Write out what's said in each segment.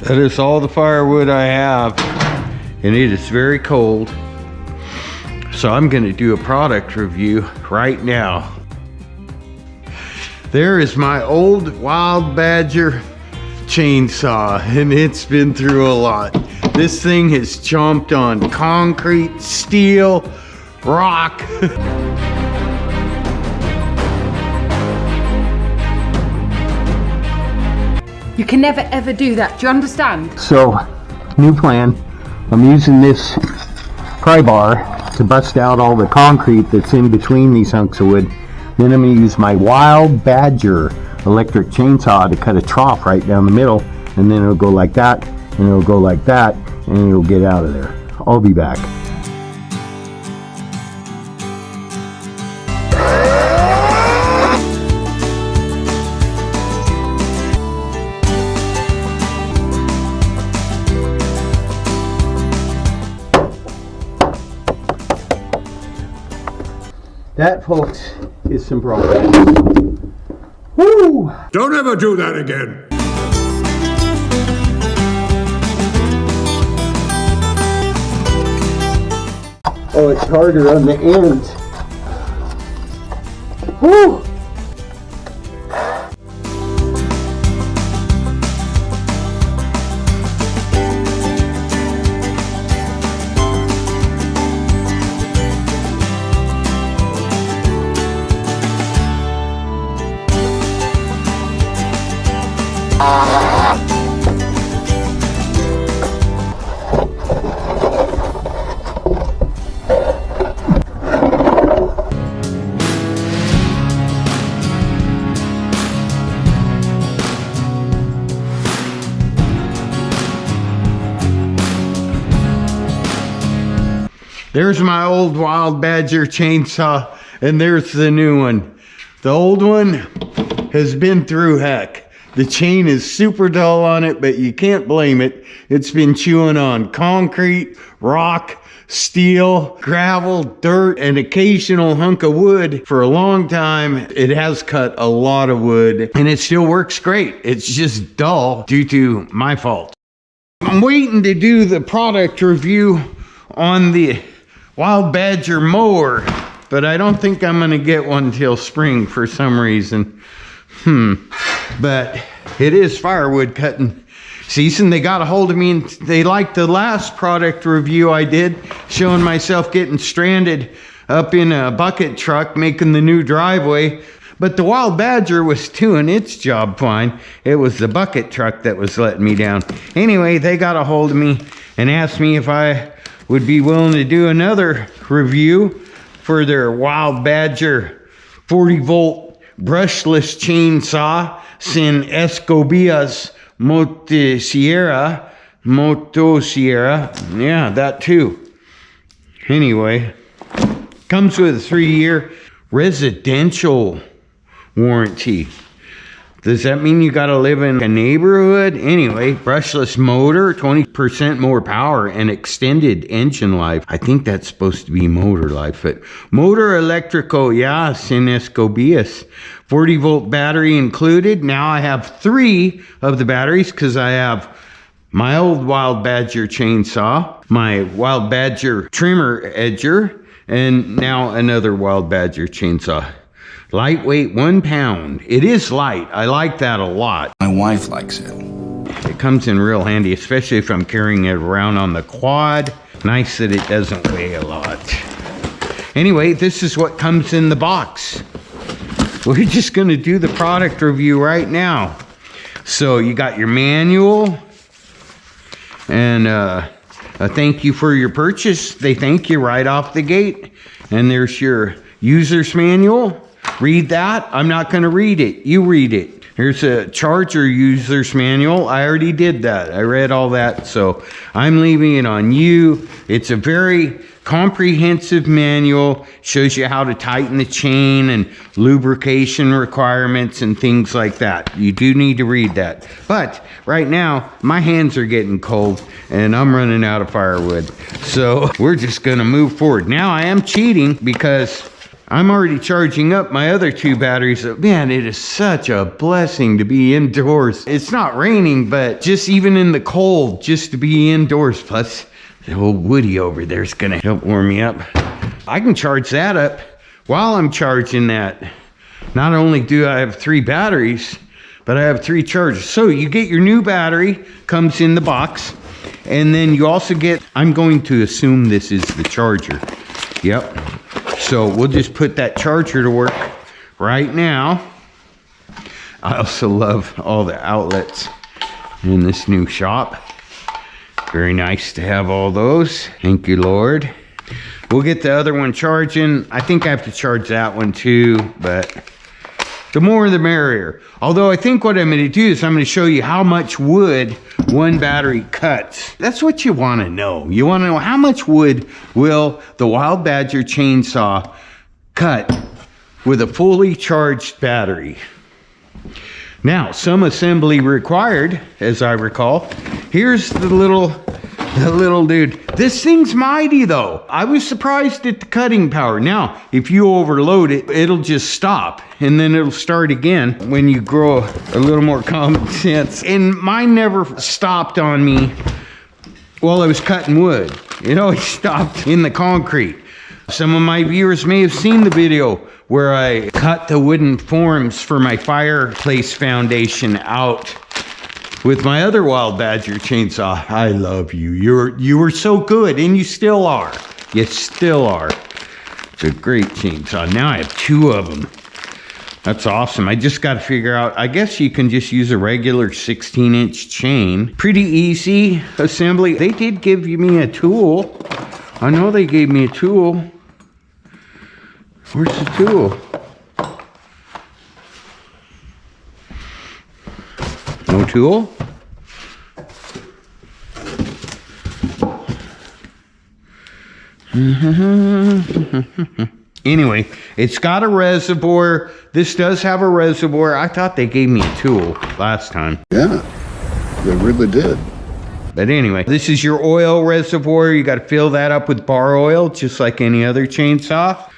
That is all the firewood I have, and it is very cold. So I'm gonna do a product review right now. There is my old Wild Badger chainsaw, and it's been through a lot. This thing has chomped on concrete, steel, rock. You can never ever do that, do you understand? So, new plan. I'm using this pry bar to bust out all the concrete that's in between these hunks of wood. Then I'm going to use my Wild Badger electric chainsaw to cut a trough right down the middle, and then it'll go like that, and it'll go like that, and it'll get out of there. I'll be back. That, folks, is some progress. Woo! Don't ever do that again. Oh, it's harder on the ends. Woo! There's my old Wild Badger chainsaw, and there's the new one. The old one has been through heck. The chain is super dull on it, but you can't blame it. It's been chewing on concrete, rock, steel, gravel, dirt, and occasional hunk of wood for a long time. It has cut a lot of wood, and it still works great. It's just dull due to my fault. I'm waiting to do the product review on the Wild Badger mower, but I don't think I'm gonna get one till spring for some reason. But it is firewood cutting season. They got a hold of me, and they liked the last product review I did, showing myself getting stranded up in a bucket truck making the new driveway. But the Wild Badger was doing its job fine. It was the bucket truck that was letting me down. Anyway, they got a hold of me and asked me if I would be willing to do another review for their Wild Badger 40-volt brushless chainsaw sin Escobillas Motosierra. Yeah, that too. Anyway, comes with a 3-year residential warranty. Does that mean you gotta live in a neighborhood? Anyway, brushless motor, 20% more power, and extended engine life. I think that's supposed to be motor life, but motor electrico, yeah, sin Escobillas. 40-volt battery included. Now I have 3 of the batteries because I have my old Wild Badger chainsaw, my Wild Badger trimmer edger, and now another Wild Badger chainsaw. Lightweight, 1 pound. It is light. I like that a lot. My wife likes it. It comes in real handy, especially if I'm carrying it around on the quad. Nice that it doesn't weigh a lot. Anyway, this is what comes in the box. We're just gonna do the product review right now. So you got your manual and a thank you for your purchase. They thank you right off the gate. And there's your user's manual. Read that. I'm not going to read it. You read it. Here's a charger user's manual. I already did that. I read all that. So I'm leaving it on you. It's a very comprehensive manual. Shows you how to tighten the chain and lubrication requirements and things like that. You do need to read that. But right now, my hands are getting cold and I'm running out of firewood. So we're just going to move forward. Now I am cheating because I'm already charging up my other 2 batteries. Man, it is such a blessing to be indoors. It's not raining, but just even in the cold, just to be indoors. Plus, the old Woody over there is gonna help warm me up. I can charge that up while I'm charging that. Not only do I have 3 batteries, but I have 3 chargers. So you get your new battery, comes in the box, and then you also get, I'm going to assume this is the charger. Yep. So we'll just put that charger to work right now. I also love all the outlets in this new shop. Very nice to have all those. Thank you, Lord. We'll get the other one charging. I think I have to charge that one too, but the more the merrier. Although I think what I'm going to do is I'm going to show you how much wood one battery cuts. That's what you want to know. You want to know how much wood will the Wild Badger chainsaw cut with a fully charged battery. Now, some assembly required, as I recall. Here's the little dude. This thing's mighty though. I was surprised at the cutting power. Now, if you overload it, it'll just stop and then it'll start again when you grow a little more common sense. And mine never stopped on me while I was cutting wood. It always stopped in the concrete. Some of my viewers may have seen the video where I cut the wooden forms for my fireplace foundation out with my other Wild Badger chainsaw. I love you. You were so good, and you still are. You still are. It's a great chainsaw. Now I have 2 of them. That's awesome. I just got to figure out, I guess you can just use a regular 16-inch chain. Pretty easy assembly. They did give me a tool. I know they gave me a tool. Where's the tool? No tool? Anyway, it's got a reservoir. This does have a reservoir. I thought they gave me a tool last time. Yeah, they really did. But anyway, this is your oil reservoir. You got to fill that up with bar oil, just like any other chainsaw.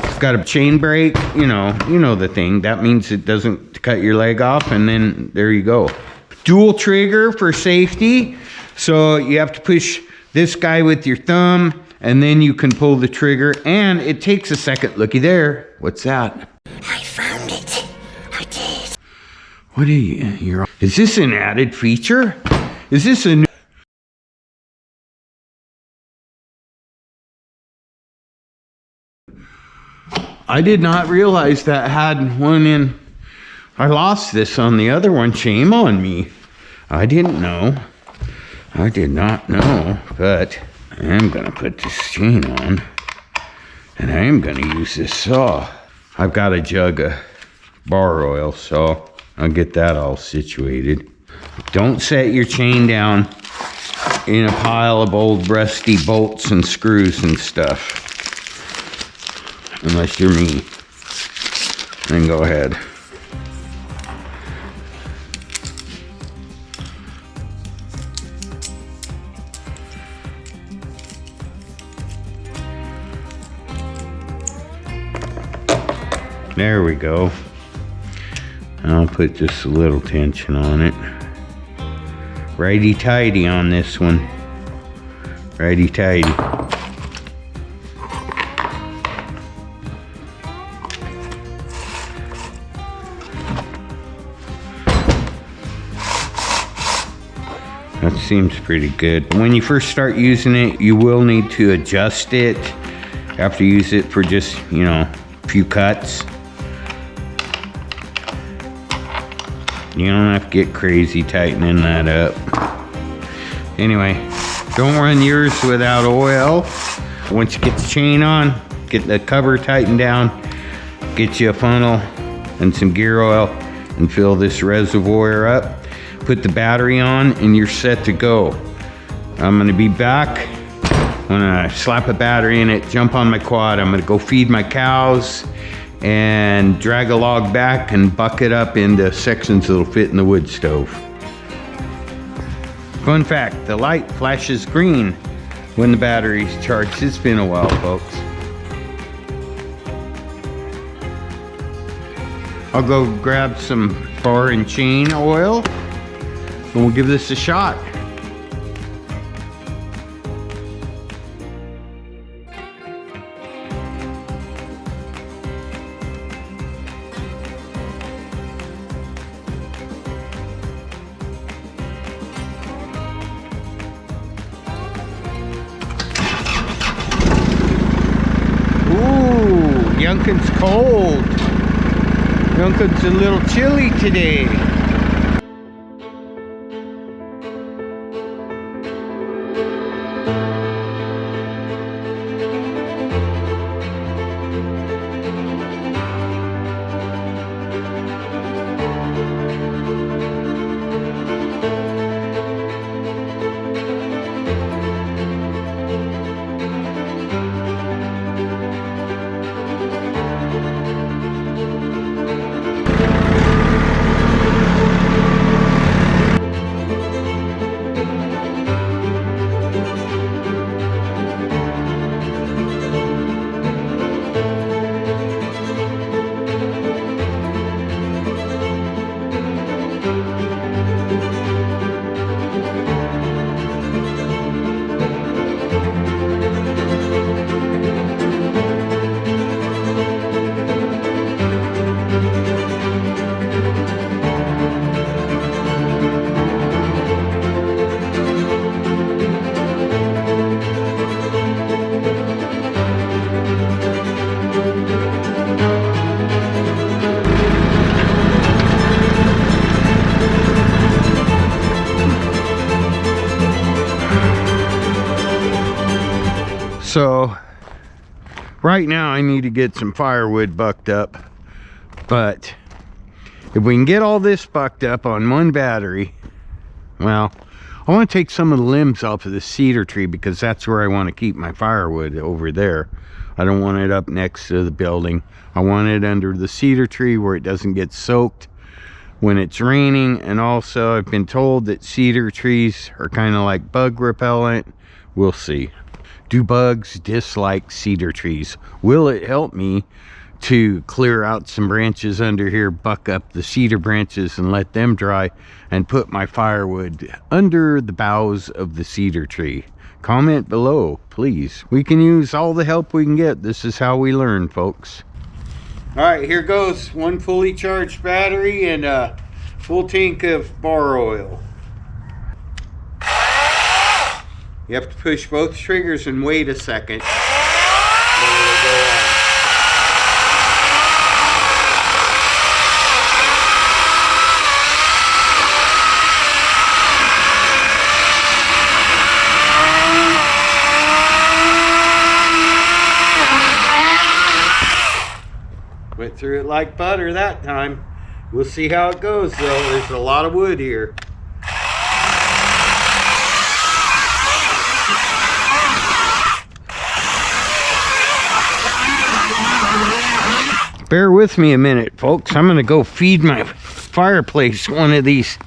It's got a chain brake, you know the thing. That means it doesn't cut your leg off, and then there you go. Dual trigger for safety. So you have to push this guy with your thumb, and then you can pull the trigger, and it takes a second. Looky there. What's that? I found it. I did. What are you? Is this an added feature? Is this a new? I did not realize that had one in. I lost this on the other one. Shame on me. I didn't know. I did not know, but I am going to put this chain on, and I am going to use this saw. I've got a jug of bar oil, so I'll get that all situated. Don't set your chain down in a pile of old rusty bolts and screws and stuff. Unless you're me. Then go ahead. There we go. I'll put just a little tension on it. Righty-tighty on this one. Righty-tighty. That seems pretty good. When you first start using it, you will need to adjust it. You have to use it for just, a few cuts. You don't have to get crazy tightening that up. Anyway, don't run yours without oil. Once you get the chain on, get the cover tightened down, get you a funnel and some gear oil, and fill this reservoir up. Put the battery on, and you're set to go. I'm gonna be back when I slap a battery in it, jump on my quad. I'm gonna go feed my cows and drag a log back and buck it up into sections that'll fit in the wood stove. Fun fact, the light flashes green when the battery's charged. It's been a while, folks. I'll go grab some bar and chain oil and we'll give this a shot. Ooh, Yunkin's cold. Yunkin's a little chilly today. So right now I need to get some firewood bucked up, but if we can get all this bucked up on one battery, well, I want to take some of the limbs off of the cedar tree because that's where I want to keep my firewood, over there. I don't want it up next to the building. I want it under the cedar tree where it doesn't get soaked when it's raining. And also I've been told that cedar trees are kind of like bug repellent. We'll see. Do bugs dislike cedar trees? Will it help me to clear out some branches under here, buck up the cedar branches and let them dry, and put my firewood under the boughs of the cedar tree? Comment below, please. We can use all the help we can get. This is how we learn, folks. All right, here goes one fully charged battery and a full tank of bar oil. You have to push both triggers and wait a second. Then it'll go on. Went through it like butter that time. We'll see how it goes though. There's a lot of wood here. Bear with me a minute, folks. I'm gonna go feed my fireplace one of these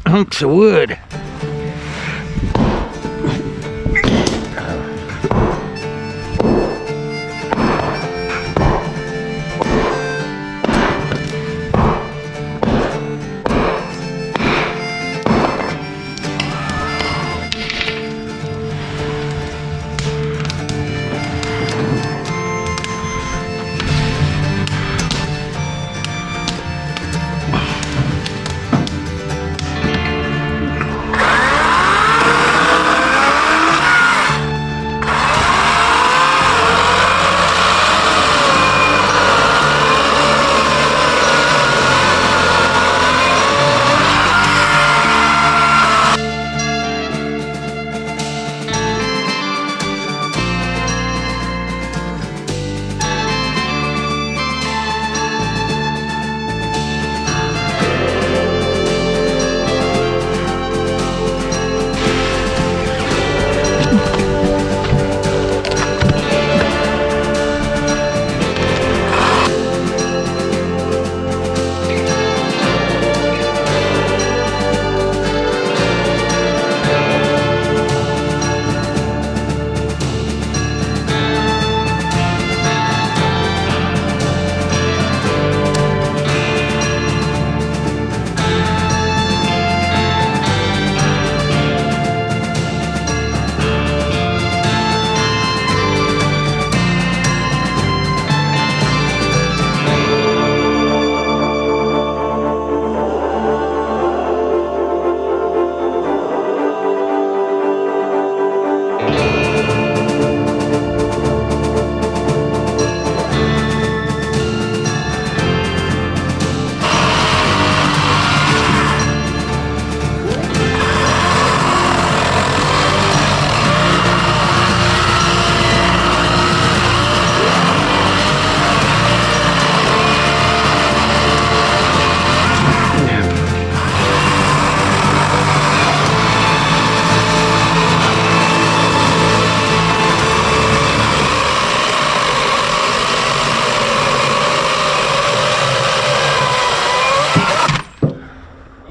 hunks of wood.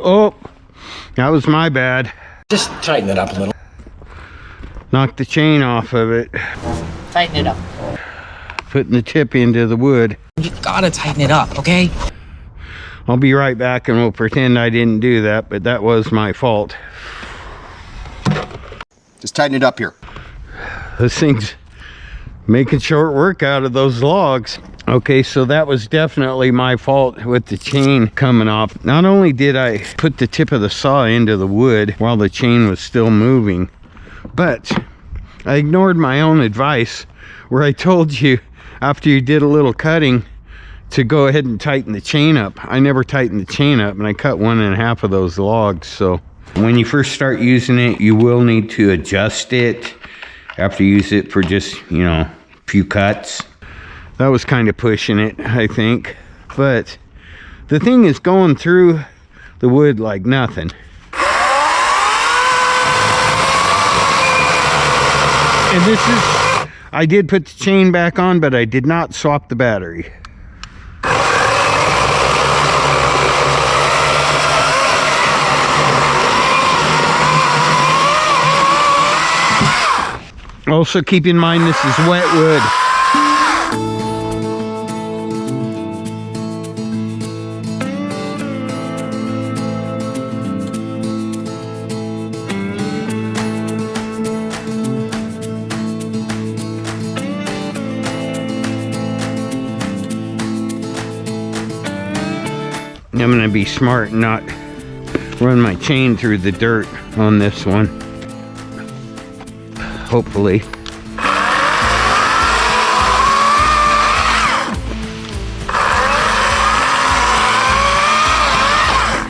Oh, that was my bad. Just tighten it up a little. Knocked the chain off of it. Tighten it up. Putting the tip into the wood. You gotta tighten it up, okay? I'll be right back and we'll pretend I didn't do that, but that was my fault. Just tighten it up here. This thing's making short work out of those logs. Okay, so that was definitely my fault with the chain coming off. Not only did I put the tip of the saw into the wood while the chain was still moving, but I ignored my own advice where I told you after you did a little cutting to go ahead and tighten the chain up. I never tightened the chain up and I cut 1.5 of those logs. So when you first start using it, you will need to adjust it after you use it for just, you know, a few cuts. That was kind of pushing it, I think. But the thing is going through the wood like nothing. And this is, I did put the chain back on, but I did not swap the battery. Also keep in mind this is wet wood. I'm gonna be smart and not run my chain through the dirt on this one. Hopefully.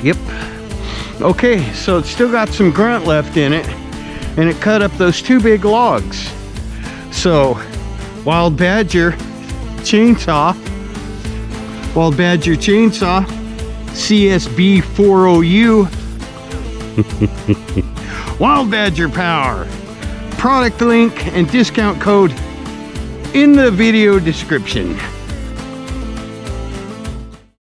Yep. Okay, so it's still got some grunt left in it, and it cut up those 2 big logs. So, Wild Badger chainsaw, CSB 40U, Wild Badger power. Product link and discount code in the video description.